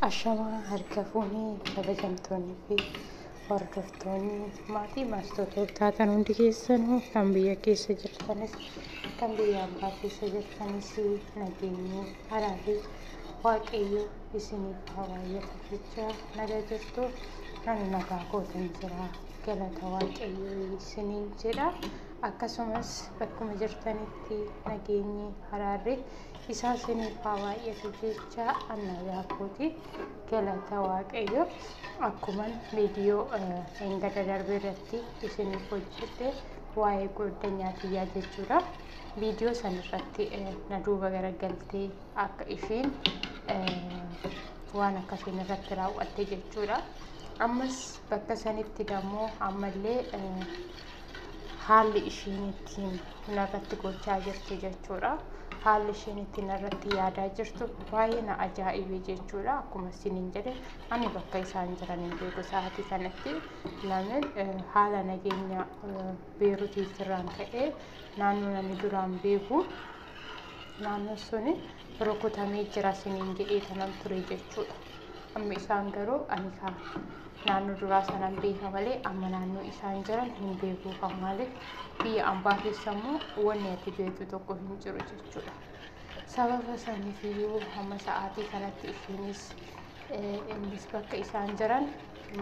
Ashamaa harka fuunee kabajamtoonni fi hordoftoonni maatii maastota taatan hundi keessanuu kan biyya keessa jirtanis kan biyya ambaa keessa jirtanis nageenyi haraa fi waaqayyo isiniif haa baay'atu jecha nagaa jirtu kan nagaa gootan jira galata waaqayyo isiniin jedha. Akkasumas bakkuma jirtanitti nageenyi haraarri isaa isiniif haa baay'atu jecha nagaa kooti galata waaqayyo. Akkuman viidiyoo engada darbe irratti isiniif hojjette waa'ee goddanyaatiyyaa jechuudha. Viidiyoo sanarratti na duuba garagaltee akka ishiin waan akkasiin irratti raawwatte jechuudha. Ammas bakka sanitti dammoo ammallee haalli ishiin ittiin narratti gochaa jirtu jechuudha. Haalli ishiin ittiin narratti yaadaa jirtu baay'ee na ajaa'ibe jechuudha. Akkuma isiniin jedhe ani bakka isaan jiran hin beeku sa'aatii kanatti lamin haala nageenya Beeruutiif irraan ka'ee naannoo namni duraan beeku naannoo suni rukutamee jira isiniin jedhee kanan ture jechuudha. Amma isaan garuu ani naannoo duraa sanan beeka malee amma naannoo isaan jiran hin beeku kan maaliif biyya ambaa keessa immoo wanni ati beektu tokko hin jiru jechuudha. Sababa saniifiyyuu hamma sa'aatii kanatti ishiinis innis bakka isaan jiran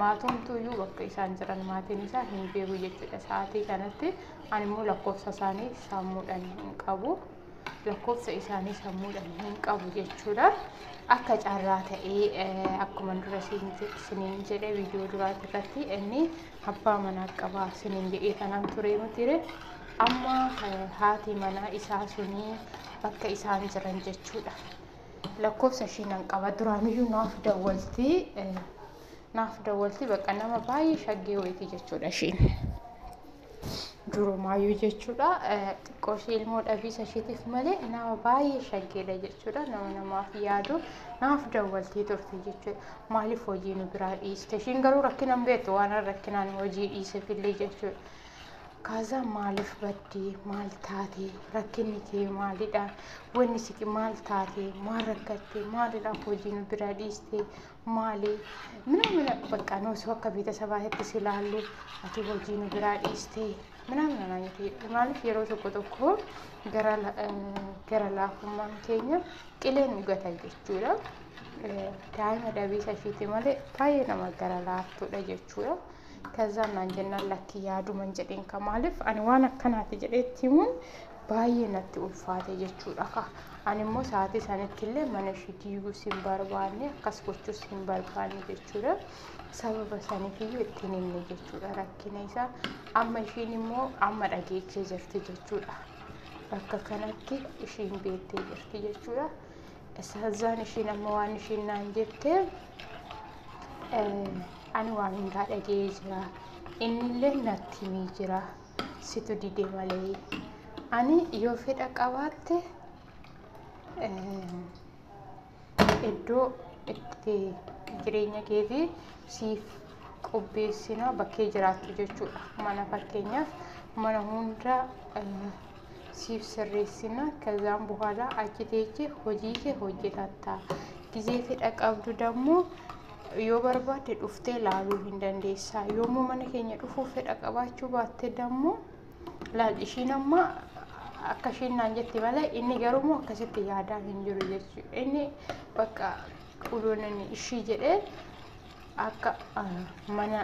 maatumtuuyyuu bakka isaan jiran maatiin isaa hin beeku jechuudha. Sa'aatii kanatti ani immoo lakkoofsa isaanii sammuudhaan hin qabu. Lakkoofsa isaanii sammuudhaan hin qabu jechuudha. Akka carraa ta'ee akkuma dura isiniin jedhe viidiyoo duraati irratti inni abbaa manaa qaba isiniin jedhee kanan ture mutire amma haati manaa isaa sunii bakka isaan jiran jechuudha. Lakkoofsa ishiin qaba duraaniyyuu naaf dawwalti bakka nama baay'ee shaggee wayitii jechuudha ishiin. Durumaayyuu jechuudha xiqqoo ishee ilmoo dhabiisa isheetiif malee nama baay'ee shaggeedha jechuudha. Nama namaaf yaadu naaf dawwaltii turte jechuudha. Maaliif hojii nu biraa dhiiste? Ishiin garuu rakkina hin beektu waan rakkinaan hojii dhiiseefillee jechuudha. Kaazaa maaliif baddee maal taatee rakkinni kee maalidha? Wanni si maal taatee maal rakkattee maalidhaaf hojii nu biraa dhiiste maali? Mina bakka noosoo akka beetasabaatti si ilaallu ati hojii nu biraa dhiiste ምናምን ማለት yeroo tokko gara laafummaan keenya qileen dhugata jechuudha. Daa'ima dhabiisa ishiiti malee baay'ee nama gara laaftudha jechuudha. Kazaan naan jennaan lakki yaaduman jedheen ka maaliif ani waan akkanaati jedheetti himuun baay'ee natti ulfaate jechuudha. Ani immoo sa'aatii sanitti illee mana ishii diiguus hin barbaanne akkas gochuus hin barbaanne jechuudha. Sababa saniifiyyuu ittiin himne jechuudha rakkina isaa. Amma ishiin immoo amma dhageechee jirti jechuudha. Bakka kanatti ishiin beektee jirti jechuudha. Isaan ishiin amma waan ishiin naan jettee ani waan hundaa dhagee jira. Innillee natti himee jira. Situ dide malee. Ani yoo fedha qabaatte iddoo itti jireenya keetii siif qopheessina bakkee jiraattu jechuudha. Mana fakkeenyaaf mana hunda siif sirreessina kazaan bu'aadhaa achi teessee hojii kee hojjetatta. Gizee fedha qabdu dammoo yoo barbaadde dhuftee laaluu hin dandeessa. Yoommoo mana keenya dhufuu fedha qabaachuu baatte dammoo laal ishiin amma akka ishiin naan jetti malee inni garuu akkasitti yaadaa hin jiru jechuudha. Inni bakka qulqullina ishii jedhee akka mana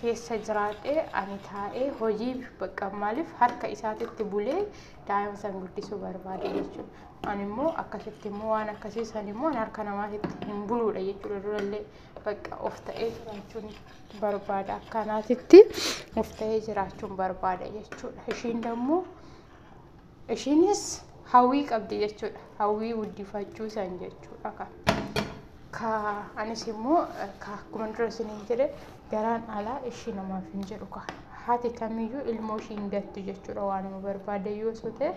keessa jiraadhee ani taa'ee hojii bakka maaliif harka isaatitti bulee daa'ima san guddisuu barbaade jechuudha. Ani immoo akkasitti immoo waan akkasii san immoo harka namaatitti hin buluudha jechuudha. Durallee bakka of ta'ee jiraachuun barbaada akkanaatitti of ta'ee jiraachuun barbaada jechuudha. Ishiin dammoo ishiinis hawwii qabdi jechuudha. Hawwii guddifachuu san jechuudha. Anis immoo akkuma dura isiniin jedhe garaan alaa ishii namaaf hin jedhu haati kamiyyuu ilmoo ishii hin gattu jechuudha. Waan nu barbaade yoo ta'e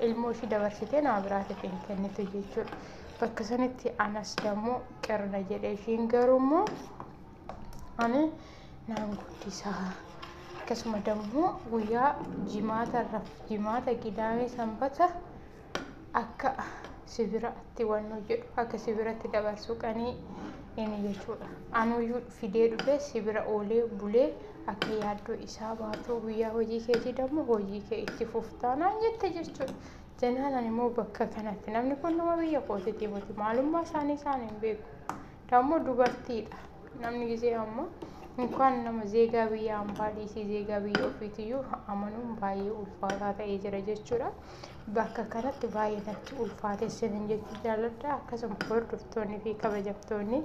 ilmoo ishii dabarsitee nama biraatiif hin kennitu jechuudha. Bakka sanitti anas dammoo qirna jedhe ishiin garuu immoo ani naan guddisaa. Akkasuma dammoo guyyaa jimaata gidaamee sanbata akka sibiratti wanno jedhu akka sibiratti dabarsuu qanii inni jechuudha. Anuyyuu fidee dhufe sibira oolee bulee akka yaaddoo isaa baatu guyyaa hojii keetii dammoo hojii kee itti fuftaanaan jette jechuudha. Jennaan ani immoo bakka kanatti namni kun nama biyya kootiiti miti maalummaa isaanii hin beeku. Dammoo dubartiidha. Namni gisee ammoo እንኳን nama zeegaa biyya hambaa dhiisii zeegaa biyya ofiitiyyuu amanuun baay'ee ulfaataa ta'ee jira jechuudha. Bakka kanatti baay'ee natti ulfaatee sinin jechuu jaalladha. Akkasuma hordoftoonni fi kabajamtoonni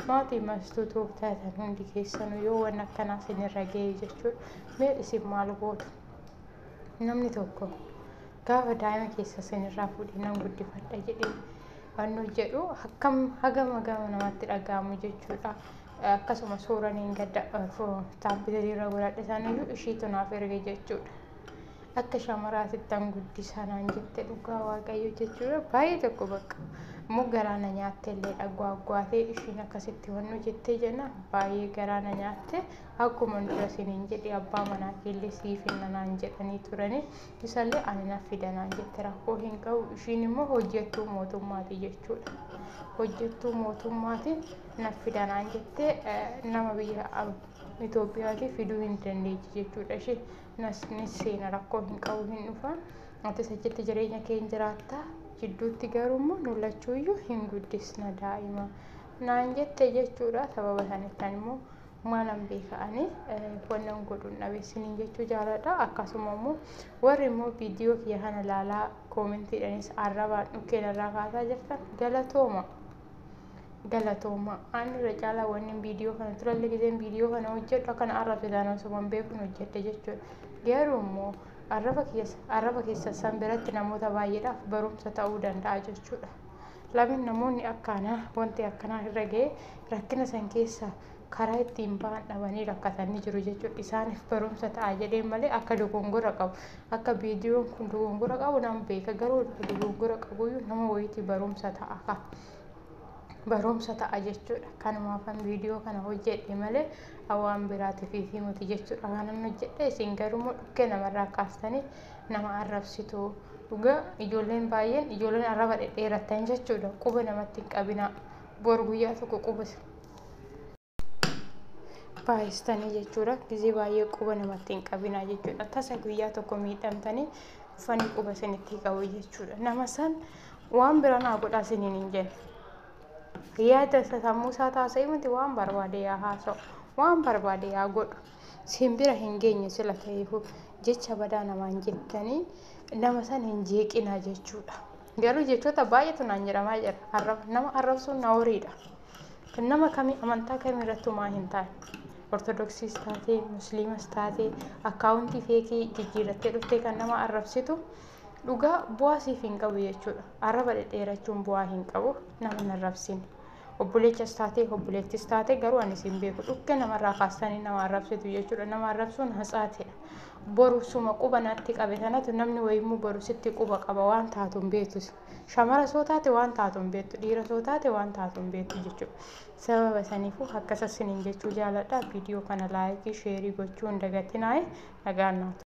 maatii mastuu tooftaatan hundi keessanuu yoo waan akkanaa sinirra ga'e jechuudha. Mee isin maal gootu? Namni tokko gaafa daa'ima keessa sinirraa fuudhee nan guddifadha jedhee wanno jedhu akkam hagama namatti dhaga'amu jechuudha. Akkasuma suuraniin gadda taabbileerra godhadhe isaaniyyuu ishiitu naaf erge jechuudha. Akka shamaraatittan guddisanaan jette dhugaa waaqayyo jechuudha. Baay'ee tokko bakka immoo garaana nyaatte illee dhagwaagwaatee ishiin akkasitti wannu jettee jenna baay'ee garaana nyaatte akkuma dura siniin jedhe abbaa manaa keellee siif hinnanaan jedhanii turanii isallee ani naaf fidanaan jette rakkoo hin qabu. Ishiin immoo hojjettuu mootummaati jechuudha. Hojjettuu mootummaati naaf fidanaan jette nama biyya Itoophiyaati fiduu hin dandeechi jechuudha. Ishee nasni seena rakkoo hin qabu hin dhufa. Ati sajjatti jireenya keenya jiraatta jidduutti garuu nullachuuyyuu hin guddisna daa'ima naan jette jechuudha. Sababa sanittan immoo maalan beeka'anii wannan godhuun dhabeessiniin jechuu jaalladha. Akkasuma immoo warri immoo viidiyoo kiyya kana ilaalaa koomentiidhaanis arrabaan dhukkeen irraa kaasaa jirtan galatooma ani irra caalaa wanni viidiyoo kana turallee giseen viidiyoo kana hojjedhu akkan arrabsitaan osuman beekun hojjedhe jechuudha. Garuu immoo arraba keessa san biratti namoota baay'eedhaaf barumsa ta'uu danda'a jechuudha. Lamin namoonni akkanaa wanti akkanaa irra ga'e rakkina san keessa karaa ittiin ba'an dhabanii rakkatanii jiru jechuudha. Isaaniif barumsa ta'a jedhee malee akka dogongora qabu akka viidiyoon kun dogongora qabu nama beeka. Garuu dogongora qabuyyuu nama wayiitii barumsa ta'a barumsa ta'a jechuudha. Kanumaafan viidiyoo kana hojjedhe malee waan biraatiif himuti jechuudha. Kanan hojjedhe isin garuu dhukkee namarraa kaastanii nama arrabsitu. Dhugaa ijoolleen baay'een ijoolleen arraba dhedheerattan jechuudha. Quba namatti hin qabinaa. Bor guyyaa tokko quba baay'istanii jechuudha. Gizee baay'ee quba namatti hin qabinaa jechuudha. Tasa guyyaa tokko miidhamtanii uffanni quba isinitti qabu jechuudha. Nama san waan biraa naa godhaa isiniin hin jenne. Yaada sammuu isaa taasise miti waan barbaade yaa haasa'u waan barbaade yaa godhu simbira hin geenye sila ta'eefu jecha badaa namaan jettanii nama san hin jeeqinaa jechuudha. Garuu jechoota baay'eetu naan jedhamaa jira. Nama arrabsuun na horiidha. Nama kamii amantaa kamiirratti maa hin taane ortodoksiis taatee musliimas taatee akkaawuntii feekii jijjiirattee dhuftee kan nama arrabsitu dhugaa bu'aa siif hin qabu jechuudha. Arraba dhedheerachuun bu'aa hin qabu nama hin arrabsine. Obboleettis taatee obboleettis taatee garuu ani isin beeku dhukkee namarraa kaastanii nama arrabsitu jechuudha. Nama arrabsuun haxaateedha. Boru suma quba natti qabe sanatu namni wayiimmoo boru sitti quba qaba waan taatu hin beektus. Shamara soo taate waan taatu hin beektu dhiira soo taate waan taatu hin beektu jechuudha. Sababa saniifuu akkasas isiniin jechuu jaalladha. Viidiyoo kana laayikii sheerii gochuu hin dagatinaa nagaan naatu.